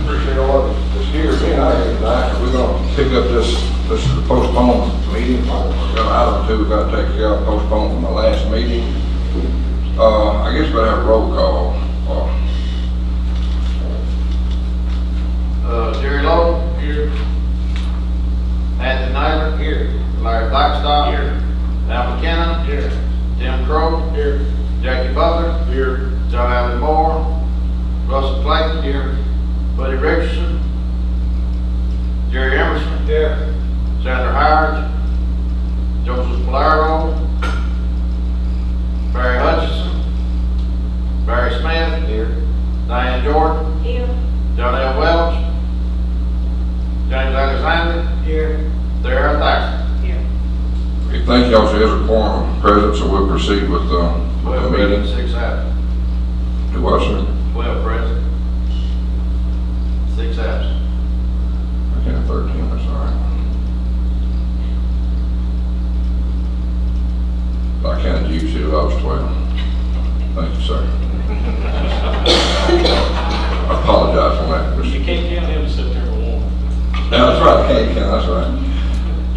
Appreciate all of this here again. We're going to pick up this postponed meeting. We got item 2 we got to take care of, postponed from the last meeting. I guess we'll have a roll call. Jerry Lowe here. Anthony Naylor here. Larry Blackstock here. Al McKenna here. Tim Crow here. Jackie Butler here. John Allen Moore. Russell Clayton here. Buddy Richardson. Jerry Emerson here. Sandra Howard. Joseph Malaro. Barry Hutchison. Barry Smith here. Diane Jordan Here. John L. Welch. James Alexander here. Darrell Thaxton Here. Okay, thank y'all. So there's a quorum present, so we'll proceed with the meeting. 6 absent. Do what, sir? 12 present. 6 absent. I can't 13, that's all right. I counted you, see, I was 12. Thank you, sir. I apologize for that. You can't count him September 1. Yeah, that's right, can't count, that's right.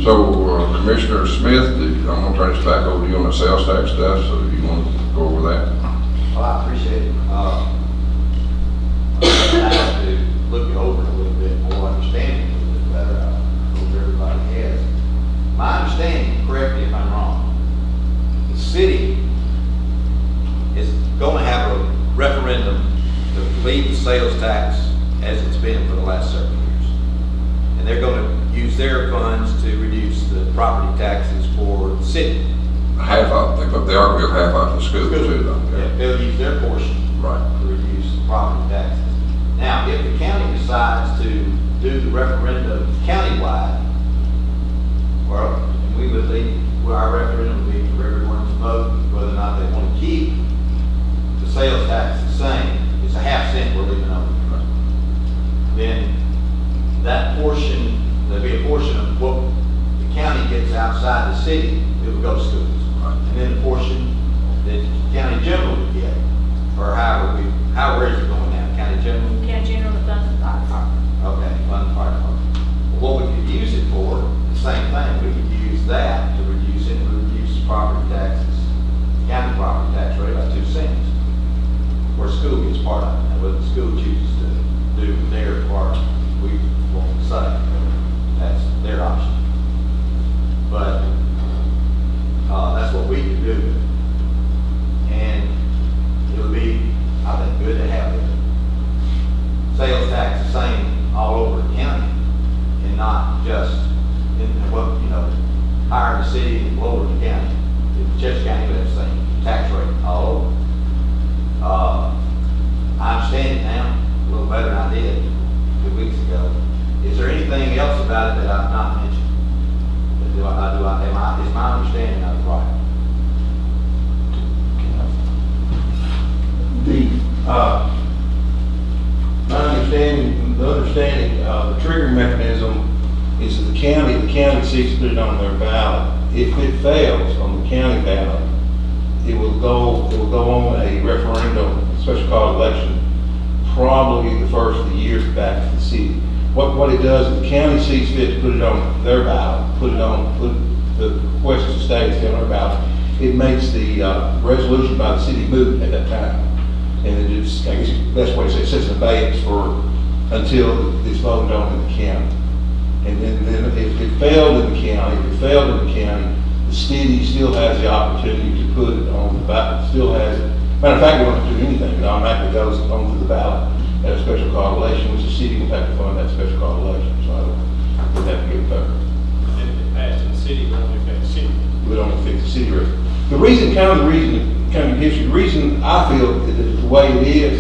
So, Commissioner Smith, I'm going to turn this back over to you on the sales tax stuff, so if you want to go over that. Well, I appreciate it. I have to look it over a little bit more, understand it a little bit better. I hope everybody has. My understanding, correct me if I'm wrong, the city is going to have a referendum to leave the sales tax as it's been for the last several years. And they're going to use their funds to reduce the property taxes for the city. Half off, but they are going to half off the school too, though. Yeah, they'll use their portion to reduce the property taxes. Now, if the county decides to do the referendum countywide, well, and we would leave, well, our referendum would be for everyone to vote whether or not they want to keep the sales tax the same. It's a half cent we're leaving over. Then that portion, there'll be a portion of what the county gets outside the city, it would go to schools. And then the portion that county general would get, or however is it going now? County general? County General, the funds and fire department. Okay, fund fire department. What we could use it for, the same thing, we could use that to reduce it, reduce property taxes, county property tax rate by 2 cents. Where school gets part of it. Now, whether the school chooses to do their part, we won't say. That's their option. But that's what we can do. And it would be, I think, good to have the sales tax the same all over the county and not just in what, higher in the city and lower in the county. In Chester County, we have the same tax rate all over. I understand it now a little better than I did 2 weeks ago. Is there anything else about it that I've not mentioned? Is my understanding of it right? My understanding, the trigger mechanism is that the county seeks to put it on their ballot. If it fails on the county ballot, it will go on a referendum, a special call election, probably the first of the year back to the city. What it does, the county sees fit to put it on their ballot, put the question states on their ballot. It makes the resolution by the city moot at that time. And it just, I guess the best way to say it sits in abeyance until it's voted on in the county. And then if it failed in the county, the city still has the opportunity to put it on the ballot. Still has it. Matter of fact, we don't have to do anything. It automatically goes onto the ballot at a special call election, which the city will have to fund that special call election. So I would have to get there. And if it passed in the city, it would only affect the city. It would only affect the city rate. The reason I feel that the way it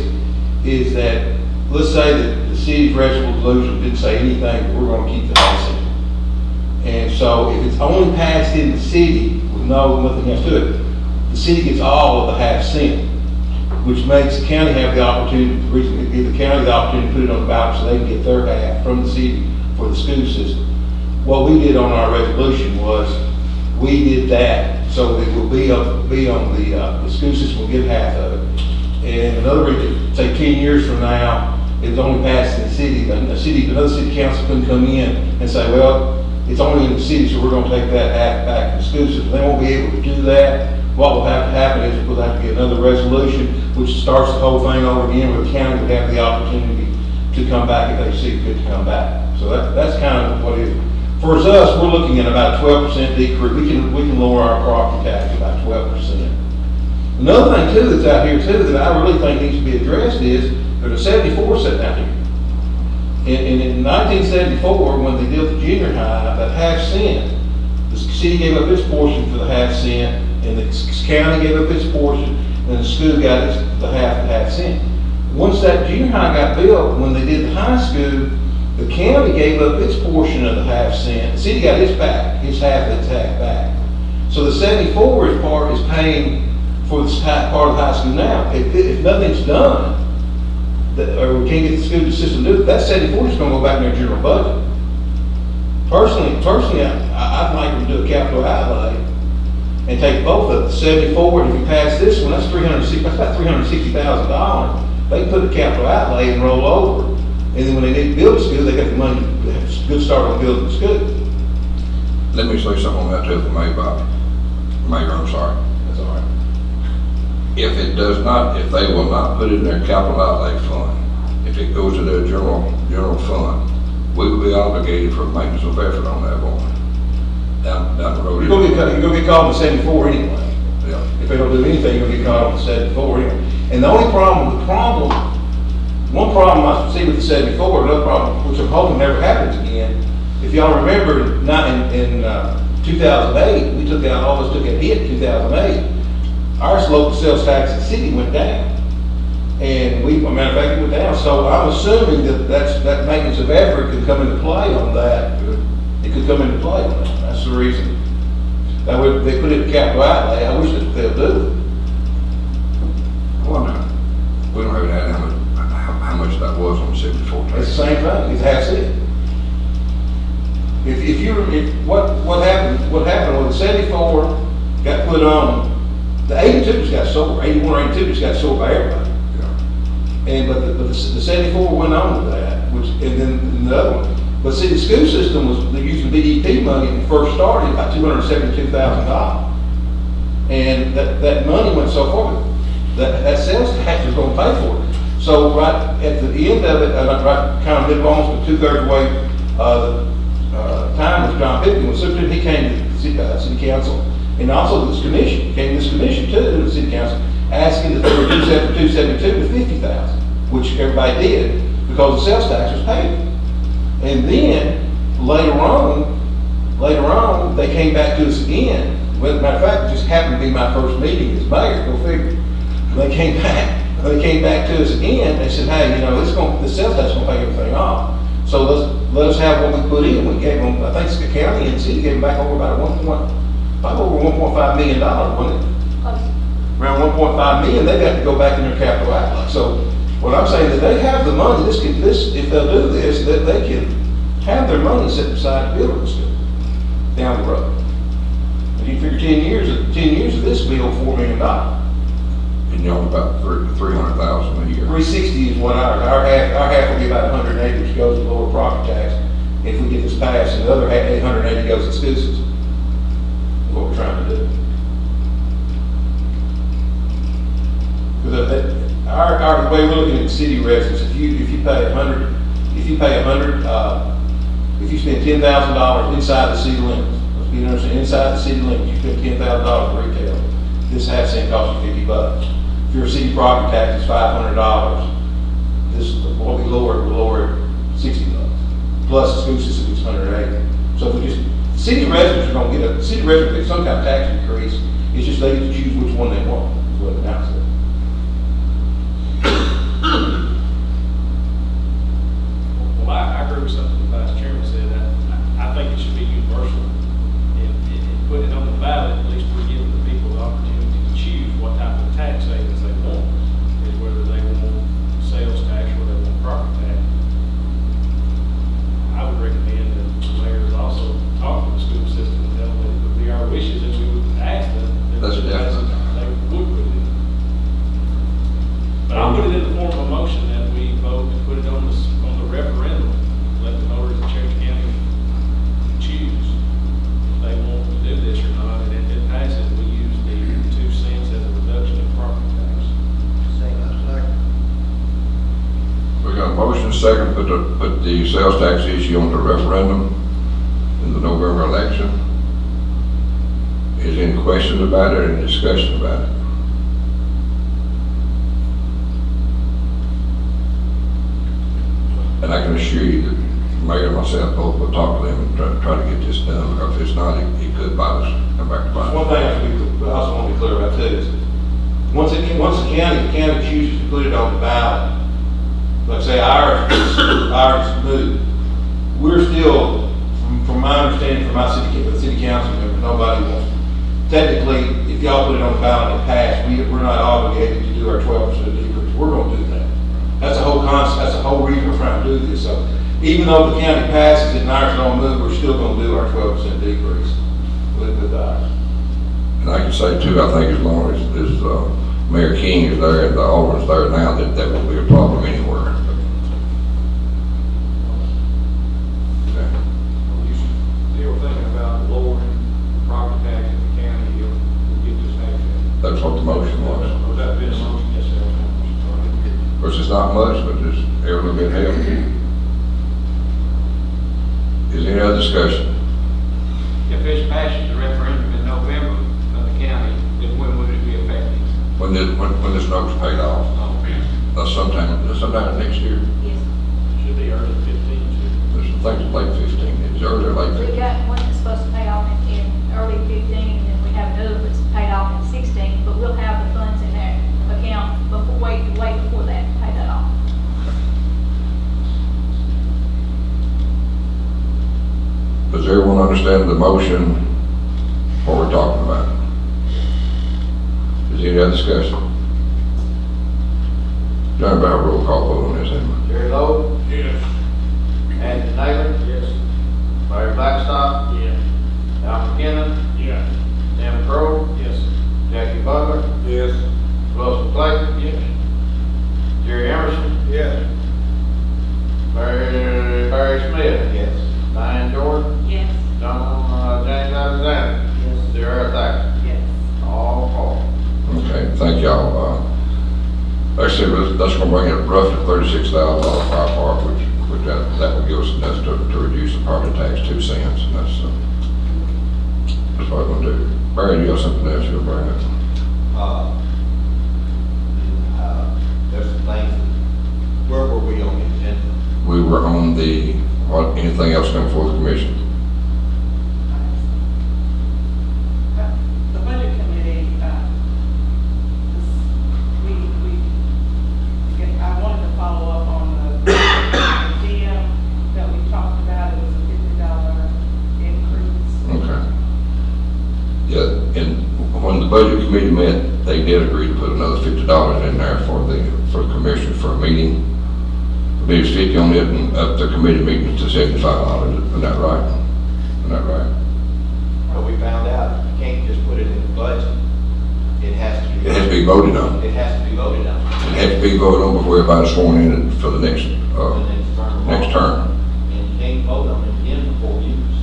is that, let's say that the city's resolution didn't say anything, but we're going to keep the whole city. And so if it's only passed in the city with nothing else to it, the city gets all of the half cent, which makes the county have the opportunity, give the county the opportunity to put it on the ballot so they can get their half from the city for the school system. What we did on our resolution was we did that so it will be on the school system will get half of it. And in other words, say 10 years from now, it was only passed in the city, another city council couldn't come in and say, well, it's only in the city, so we're gonna take that half back in the school system. They won't be able to do that. What will have to happen is we'll have to get another resolution, which starts the whole thing over again, where the county would have the opportunity to come back if they see fit to come back. So that's kind of what it is. For us, we're looking at about a 12% decrease. We can lower our property tax about 12%. Another thing too that's out here too that I really think needs to be addressed is there's a 74 sitting out here. And in 1974, when they did the junior high, that half cent, the city gave up its portion for the half cent, and the county gave up its portion, and the school got the half cent. Once that junior high got built, when they did the high school, the county gave up its portion of the half cent. The city got its back, its half back. So the 74 part is paying for this part of the high school now. If nothing's done, or we can't get the school system to do it, that 74 is going to go back in their general budget. Personally, I'd like them to do a capital outlay and take both of the 74, and if you pass this one, that's about $360,000. They can put a capital outlay and roll over, and then when they need to build a school, they got the money to have a good start on building the school. Let me say something on that too, Mayor, I'm sorry. That's all right. If it does not, if they will not put it in their capital outlay fund, if it goes to their general fund, we will be obligated for maintenance of effort on that one. Down the road. You're gonna get caught on the 74 anyway. Yeah. If they don't do anything, you're gonna get caught on the 74 anyway. And the only problem, one problem I see with the 74, another problem, which I'm hoping never happens again. If y'all remember, in 2008, we took out, all of us took a hit in 2008. Our local sales tax in the city went down. And matter of fact, it went down. So I'm assuming that maintenance of effort could come into play on that. It could come into play on that. That's the reason. That way, they put it in capital outlay. I wish that they'll do it. Well, no. We don't have any idea how much that was on the 74 tax. It's the same thing. It's half cent. What happened when the 74 got put on, the 82 just got sold, 81 or 82 just got sold by everybody. Yeah. But the 74 went on to that, and then the other one. But see, the school system they're using BDP money when it first started, about $272,000. And that money went so far, that sales tax was going to pay for it. So right at the end of it, right kind of almost 2/3 way, the time was John Pickett, when he came to the city council, and also this commission, came to this commission too, in the city council, asking that they reduce that from 272 to 50,000, which everybody did, because the sales tax was paid. And then, later on, they came back to us again. Well, matter of fact, it just happened to be my first meeting as mayor, go figure. They came back to us again, they said, hey, the sales tax is going to pay everything off. So let us have what we put in. We gave them, I think the county and the city gave them back over about over $1.5 million, wasn't it? Around 1.5 million, they got to go back in their capital outlay. So what I'm saying is they have the money. If they'll do this, that they can have their money set aside to build this down the road. And you figure 10 years of this will be over $4 million. And y'all about 300,000 a year. 360 is what our half will be about 180, which goes to lower property tax if we get this passed, and the other 880 goes to school system. What we're trying to do. Because the way we're looking at city residents, if you spend $10,000 inside the city limits, let's be honest, inside the city limits, you spend $10,000 retail, this half cent costs you $50. If your city property tax is $500, what we lower it $60. Plus the school system is $180. So if we just, city residents are going to get some kind of tax increase. It's just they get to choose which one they want, is what it now says. Well, I agree with something the Vice Chairman said. I think it should be universal. And put it on the ballot, at least we're giving the people the opportunity to choose what type of tax savings they want, is whether they want sales tax or they want property tax. I would recommend that the mayors also talk to the school system and tell them that it would be our wishes that we would ask them. That's definitely. They would put it in. we vote and put it on the referendum, let the voters of Cherokee County choose if they want to do this or not, and if it passes, we use the 2 cents as a reduction in property tax. We got a motion second, put the sales tax issue on the referendum in the November election. Is there any questions about it or any discussion about it? And I can assure you that the mayor and myself both will talk to them and try to get this done, because if it's not, it could bite us, come back to bite us. One thing I also want to be clear about too is, once the county chooses to put it on the ballot, like say ours moved, we're still, from my understanding, from my city council members, nobody wants, technically, if y'all put it on the ballot and it passed, we're not obligated to do our 12% decrease. We're going to do that. That's the whole concept, that's the whole reason we're trying to do this. So even though the county passes it and ours don't move, we're still going to do our 12% decrease with ours. And I can say too, I think as long as Mayor King is there and the alderman's there now, that won't be a problem anywhere. Okay. They were thinking about lowering property tax in the county, you'll get this action. That's what the motion was. Was that been a motion? Yes, sir. Of course, it's not much, but just every little bit helps. Is there any other discussion? If this passes the referendum in November of the county, then when would it be effective? When this note's paid off? Sometime next year. Yes. Should be early 15. There's some things late 15. It's early or late We 15. got one that's supposed to pay off in early 15, and then we have another that's paid off in 16, but we'll have the funds in that account way before that to pay that off. Does everyone understand the motion, what we're talking about? Is there any other discussion? John, about a roll call vote on this, Emma. Jerry Lowe, Yes. Anthony Naylor, Yes. Larry Blackstock, Yeah. Al McKinnon, Yeah. Tim Crow, Yes. Jackie Butler, Yes. Russell Clayton, Yes. Jerry Emerson, Yes. Barry Smith, Yes. Diane Jordan, Yes. James Alexander, Sarah Thacker, Yes. all four. Okay, thank y'all. Like I said, that's gonna bring it roughly $36,000 for our part, which that would give us enough to reduce the property tax 2 cents, and that's what we're gonna do. Barry, you got something else you'll bring up? There's some things, where were we on the agenda? We were on anything else coming before the commission? The budget committee, I wanted to follow up on the DM that we talked about. It was a $50 increase. Okay. Yeah, and when the budget committee met, they did agree to put another $50 in there for the commission for a meeting. It was 50 on it and up the committee meeting to $75. Isn't that right? Isn't that right? But we found out you can't just put it in the budget. It has to be. It has to be voted on. It has to be voted on. It has to be voted on before everybody's sworn in for the next next term. And you can't vote on it again for 4 years.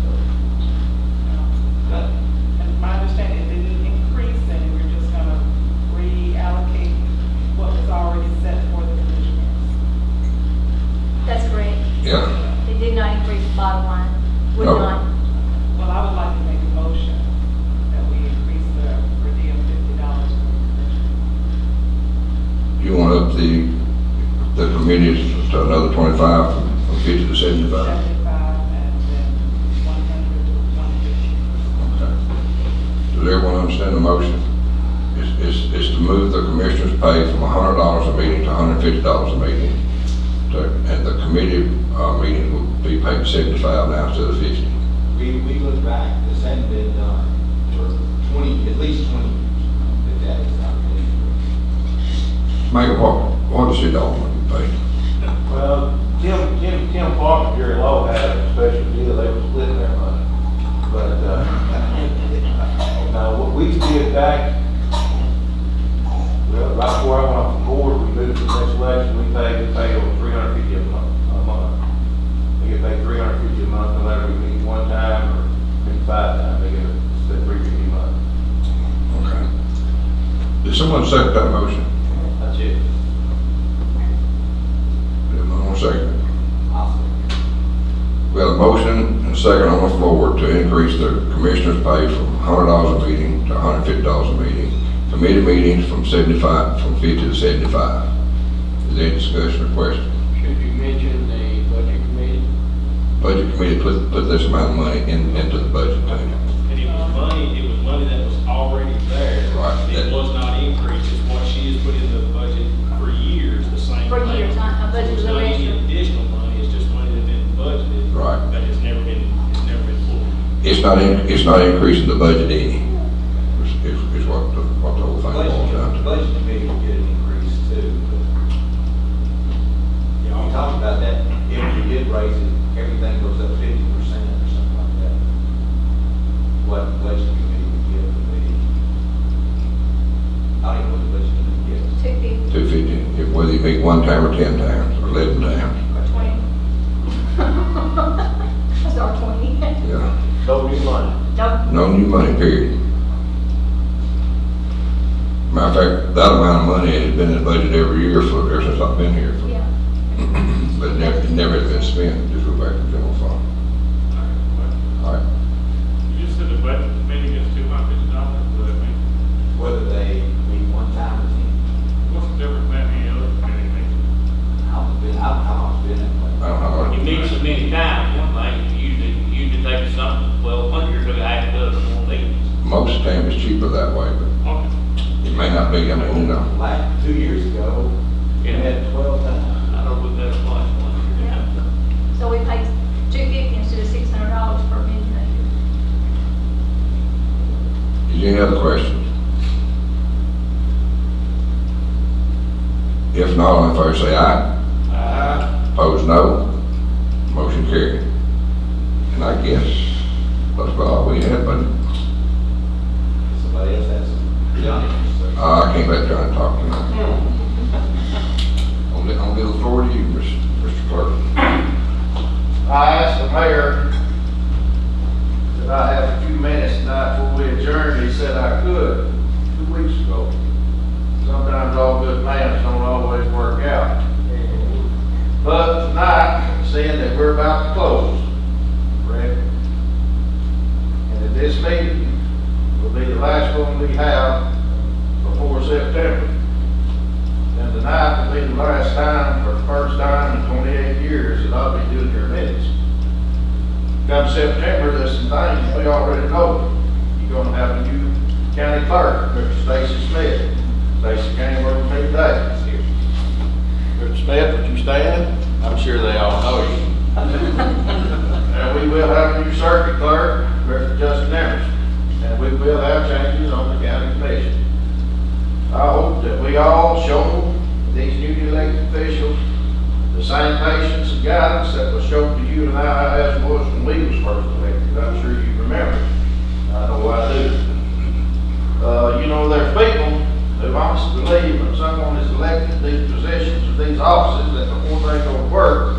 So, And my understanding, it didn't increase, and we're just gonna reallocate what was already set for the commissioners. That's correct. Yeah. It did not increase the bottom line. Would No. not. Well, I would like to make a motion that we increase the per diem $50 for the commissioners. You want up the committees to another 25 from 50 to 75? 75 and then 100 to 150. Okay. Does everyone understand the motion? It's to move the commissioner's pay from $100 a meeting to $150 a meeting. And the committee meeting will be paid 75 now instead of 50. we look back, this hadn't been done for at least 20 years. That is not really true. Mayor, what does your dog want to pay? Well, Tim Parker and Jerry Law had a special deal, they were splitting their money. But, now, what we did back, well, right before I went off the board, we moved to the next election, we to second that motion? That's it. Anyone want to second? I'll say. We have a motion and a second on the floor to increase the commissioner's pay from $100 a meeting to $150 a meeting. Committee meetings from 50 to 75. Is there any discussion or question? Should you mention the budget committee? Budget committee put this amount of money into the budget thing. And it was money that was already there. Right. It was not increased, it's what she has put in the budget for years, the same. For thing. years, not a budget So it's for the not rest any of- additional money, it's just money that's been budgeted. Right. That has never been full. It's not increasing the budget any, is what the whole thing boils down The to. budget committee will get an increase too, but Yeah, we talked about that, if we did raise it, everything goes up 50% or something like that. What the budget committee would give would be, I don't even know what the budget committee gives. 250, 250, whether you meet 1 time or 10 times or 11 times. 20. Start 20. Yeah. No new money. Nope. No new money, period. Matter of fact, that amount of money has been in the budget every year ever since I've been here. Yeah. But it never has been spent, just go back to the general fund. All right. You just said the budget committee gets $250, what that mean? Whether they meet 1 time or 10. What's the difference than any other committee meeting? How long it's been that way? I don't know. You meet so many times, one thing, usually take something, 1,200 to add to the more meetings. Most of the time it's cheaper that way, but Okay. it may not be, I mean, you know. Like 2 years ago, we had 12 times. I don't know what that's like, Yeah. So we paid $250 instead of $600 for a meeting that year. Is there any other questions? If not, all in favor say aye. Opposed, no. Motion carried. And I guess that's about all we had, but Somebody else has some. Johnny. I can't let John talk tonight. I'll give the floor to you, Mr. Clerk. I asked the mayor that I have a few minutes tonight before we adjourn. He said I could 2 weeks ago. Sometimes all good plans don't always work out. But tonight, seeing that we're about to close, correct? And that this meeting will be the last one we have before September. And tonight will be the last time, for the first time in 28 years, that I'll be doing your minutes. Come September, there's some things we already know. You're gonna have a new county clerk, Mr. Stacy Smith. Stacy came over to me today. Mr. Smith, would you stand? I'm sure they all know you. And we will have a new circuit clerk, Mr. Justin Henderson. And we will have changes on the county commission. I hope that we all show these newly elected officials the same patience and guidance that was shown to you and I as was when we was first elected. I'm sure you remember. I know I do. You know, there's people who honestly believe when someone is elected these positions or these offices that before they go to work,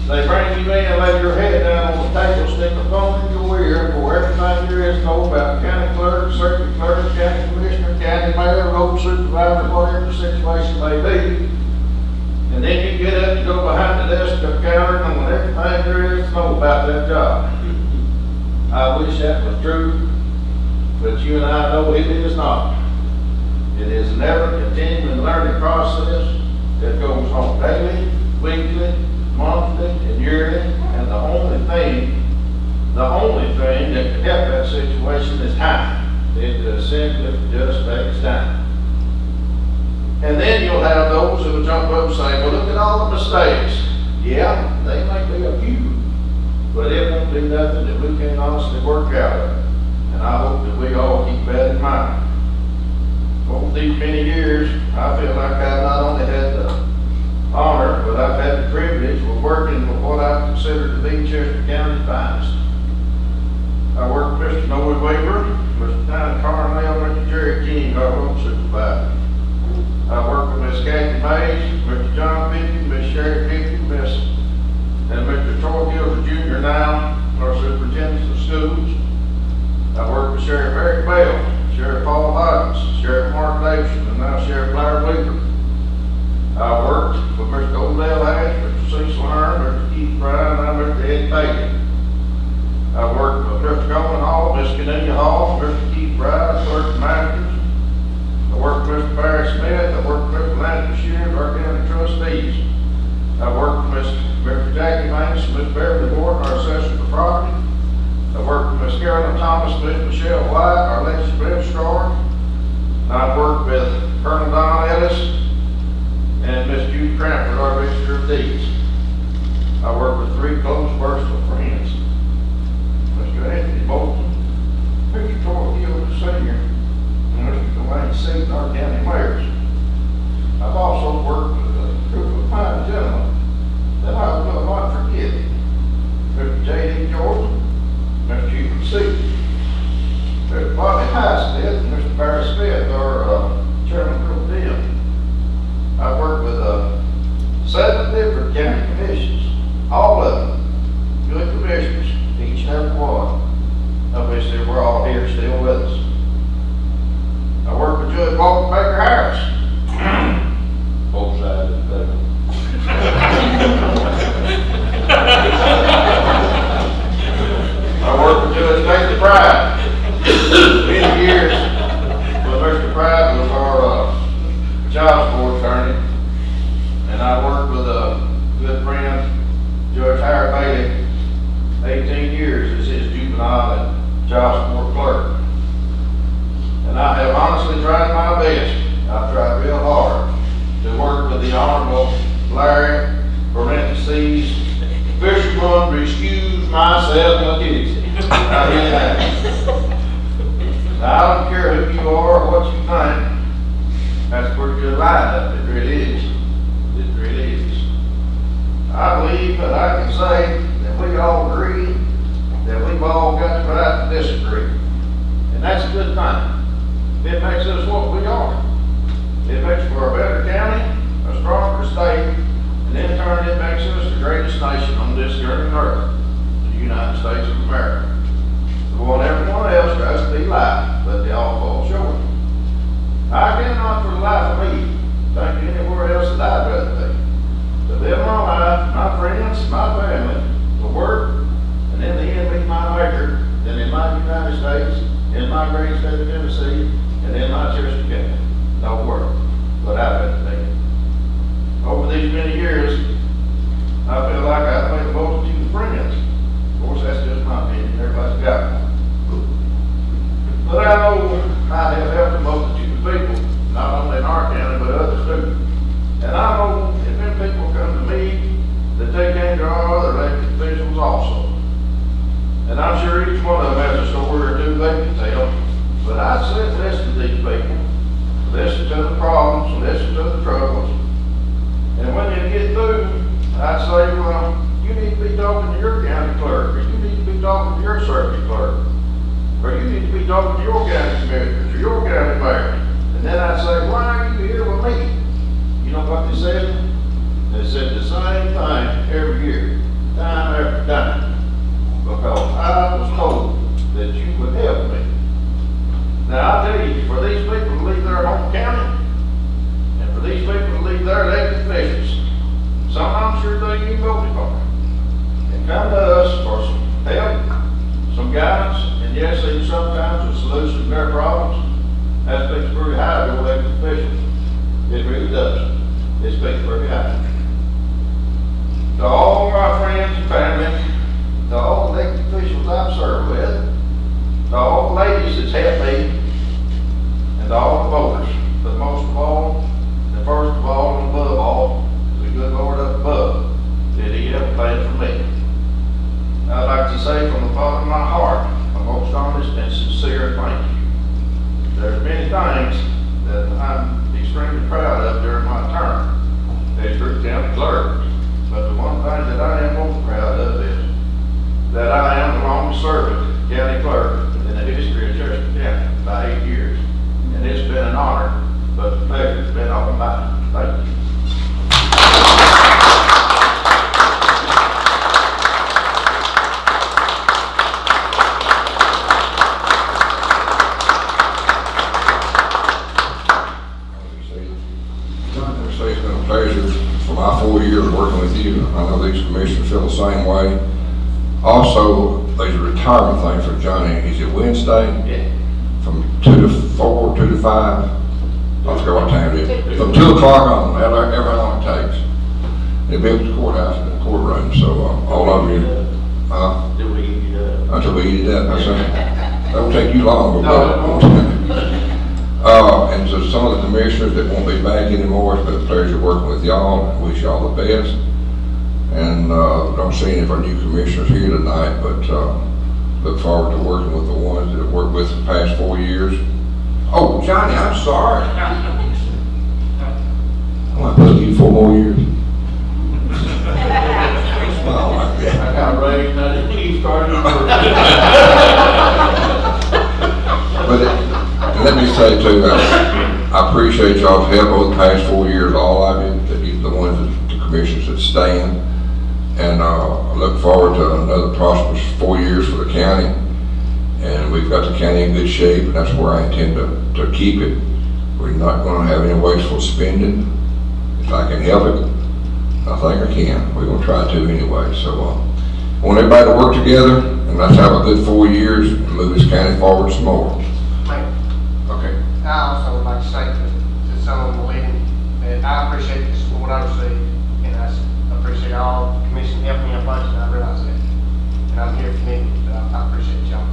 they bring you in and lay your head down on the table, stick a phone in your ear for everything there is to know about county clerk, circuit clerk, county commissioner, county mayor, road supervisor, whatever the situation may be. And then you get up and go behind the desk of the counter knowing everything there is to know about that job. I wish that was true, but you and I know it is not. It is an ever-continuing learning process that goes on daily, weekly, monthly, and yearly, and the only thing that can help that situation is time. It simply just takes time. And then you'll have those who will jump up and say, well, look at all the mistakes. Yeah, they may be a few, but it won't be nothing that we can't honestly work out of. And I hope that we all keep that in mind. Over these many years, I feel like I've not only had the honor, but I've had the privilege of working with what I consider to be Chester County's finest. I worked with Mr. Noah Weaver, Mr. Tyler Carnell, Mr. Jerry King, our road supervisor. I worked with Miss Kathy Mays, Mr. John Pickett, Miss Sherry Pickett, and Mr. Troy Gilder Jr. now, our superintendent of schools. I worked with Sheriff Eric Bell, Sheriff Sheriff Paul Hodges, Sheriff Mark Davidson, and now Sheriff Larry Weaver. I worked with Mr. Odell Ash, Mr. Cecil Hearn, Mr. Keith Bryan, and Mr. Ed Bailey. I worked with Mr. Coleman Hall, Miss Cornelia Hall, Mr. Keith Bryan, Clerk Masters. I worked with Mr. Barry Smith. I worked with Mr. Landon Shears, our county trustees. I worked with Mr. Jackie Mangus, Miss Beverly Gordon, our assessor for property. I worked with Miss Carolyn Thomas, Miss Michelle White, our election registrar. I worked with Colonel Don Ellis and Miss Judy Cranford, our register of deeds. I worked with 3 close personal friends. Mr. Anthony Bolton, Mr. Troy Hill Sr., and Mr. Dwayne Seaton, our county mayors. I've also worked with a group of fine gentlemen that I will not forget. Mr. J.D. Jordan, Mr. Hubert Seaton, Mr. Bobby Highsmith, and Mr. Barry Smith, our chairman of the deal. I've worked with 7 different county commissions, all of them good commissioners, each and every one, of which they were all here still with us. I worked with Judge Walter Baker Harris. Both sides of the table. I worked with Judge Nathan Pride. Many years when Mr. Pride was our child support attorney, and I worked with a good friend, Judge Howard Bailey, 18 years as his juvenile and child support clerk. And I have honestly tried my best. I've tried real hard to work with the Honorable Larry, parentheses, Fisherman, excuse myself, no kids. I did that. Now, I don't care who you are or what you think. That's a pretty good lineup. It really is. It really is. I believe that I can say that we all agree that we've all got the right to disagree. And that's a good thing. It makes us what we are. It makes for a better county, a stronger state, and in turn it makes us the greatest nation on this earth, the United States of America. The one everyone else tries to be like, but they all fall short. I cannot for the life of me think anywhere else that I'd rather be. To live my life, my friends, my family, to work, and in the end meet my maker, than in my United States, in my great state of Tennessee, and in my Chester County. No work, but I've been thinking. Over these many years, I feel like I've made a multitude of friends. Of course, that's just my opinion. Everybody's got one. But I know I have helped a multitude of people, not only in our county, but others too. And I know if them people come to me, that they came to our other elected officials also. And I'm sure each one of them has a story or two they can tell. But I said, listen to these people, listen to the problems, listen to the troubles. And when you get through, I'd say, well, you need to be talking to your county clerk, or you need to be talking to your circuit clerk, or you need to be talking to your county commissioners, or your county mayor. And then I'd say, why are you here with me? You know what they said? They said the same thing every year, time after time, because I was told that you would help me. Now, I tell you, for these people to leave their home county, and for these people to leave their elected officials, some I'm sure they you voted for, and come to us for some help, some guidance, and yes, even sometimes a solution to their problems, that speaks very highly of elected officials. It really does. It speaks very highly. To all my friends and family, to all the elected officials I've served with, to all the ladies that's helped me, and to all the voters, but most of all, and first of all, and above all, the good Lord up above, did He ever plan for me. I'd like to say from the bottom of my heart, a most honest and sincere thank you. There's many things that I'm extremely proud of during my term as Group County Clerk, but the one thing that I am most proud of is that I am the longest serving county clerk in the history of Chester County by 8 years. And it's been an honor, but the pleasure's been all mine. Thank you. years, for my 4 years working with you. I know these commissioners feel the same way. Also, there's a retirement thing for Johnny. Is it Wednesday? Yeah. From 2 to 4, 2 to 5? I forget what time it is. From 2 o'clock on, however long it takes. It'll be at the courthouse in the courtroom, so all of you. Do we eat it up? Until we eat it up, that's it. That'll take you long, but. No, it won't. And so some of the commissioners that won't be back anymore, it's been a pleasure working with y'all. I wish y'all the best. And don't see any of our new commissioners here tonight, but look forward to working with the ones that have worked with the past 4 years. Oh, Johnny, I'm sorry. I want to put you 4 more years. Smile like that. I got raised, I didn't even start. But let me say too, I appreciate y'all's help over the past 4 years, all of you, the ones, the commissioners that stand. And I look forward to another prosperous 4 years for the county. And we've got the county in good shape, and that's where I intend to keep it. We're not going to have any wasteful spending. If I can help it, I think I can. We're going to try to anyway. So I want everybody to work together, and let's have a good 4 years and move this county forward some more. Okay. I also would like to say to some of the leading that I appreciate the support I received, and I appreciate all the commission helping me a bunch, and I realize that. And I'm here for me, but I appreciate y'all.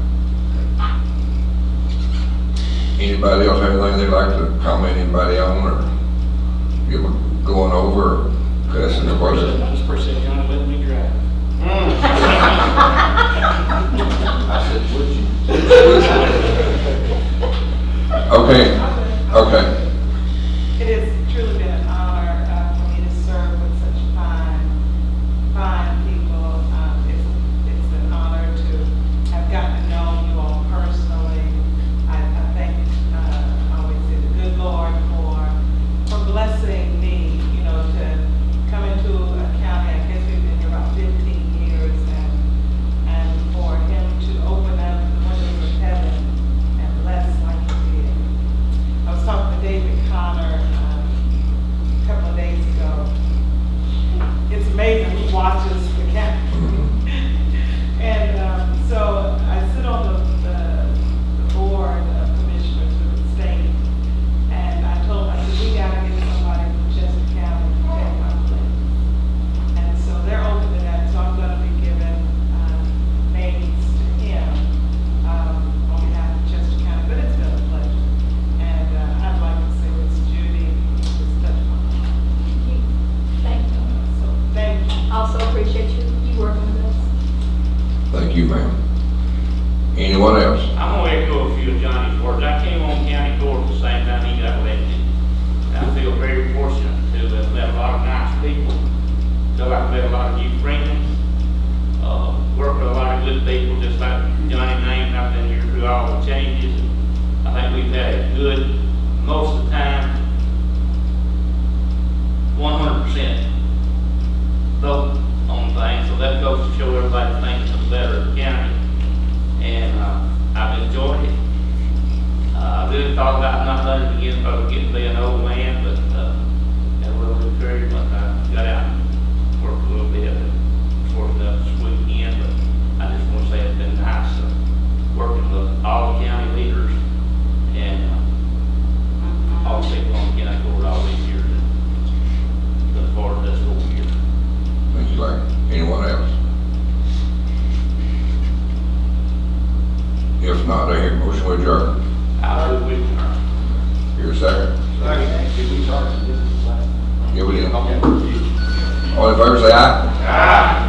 Anybody else have anything they'd like to comment anybody on, or give them going over, or cussing or whatever? I just appreciate Johnny letting me drive. I said, would you? Okay, okay. It has truly been an honor for me to serve with such fine people. It's an honor to have gotten to know you all personally. I thank, I always say, the good Lord for blessing me, you know, to come into a county. I guess we've been here about 15 years, and for him to open up the windows of heaven and bless like he did. I was talking to David Connor a couple of days ago. It's amazing who watches the county. And so I sit on the board of commissioners of the state, and I told him, I said, we gotta get somebody from Chester County to take my place. And so they're open to that, so I'm gonna be giving names to him on behalf of Chester County, but it's been a pleasure. And I'd like to say it's Judy, who's touched my heart. Thank you. So thank you. Also appreciate you working with us. Thank you, ma'am. Anyone else? I'm gonna echo a few of Johnny's words. I came on county court at the same time he got elected. And I feel very fortunate to have met a lot of nice people. Feel like I've met a lot of new friends. Worked with a lot of good people, just like Johnny named. I've been here through all the changes. And I think we've had a good, most of the time, 100% vote on things. So that goes to show everybody thinking it's better of the county. And I've enjoyed it. I really thought about not letting it again, probably getting to be an old man, but had a little encouragement. I got out and worked a little bit and worked up this weekend, but I just want to say it's been nice working with all the county leaders and all the people on the county board all these years. And look forward to this whole year. Thank you, Larry. Anyone else? If not, I hear a motion to adjourn. I'll do it with her. Here a second. Did we start? Yeah, we did. All in favor, say aye. Ah!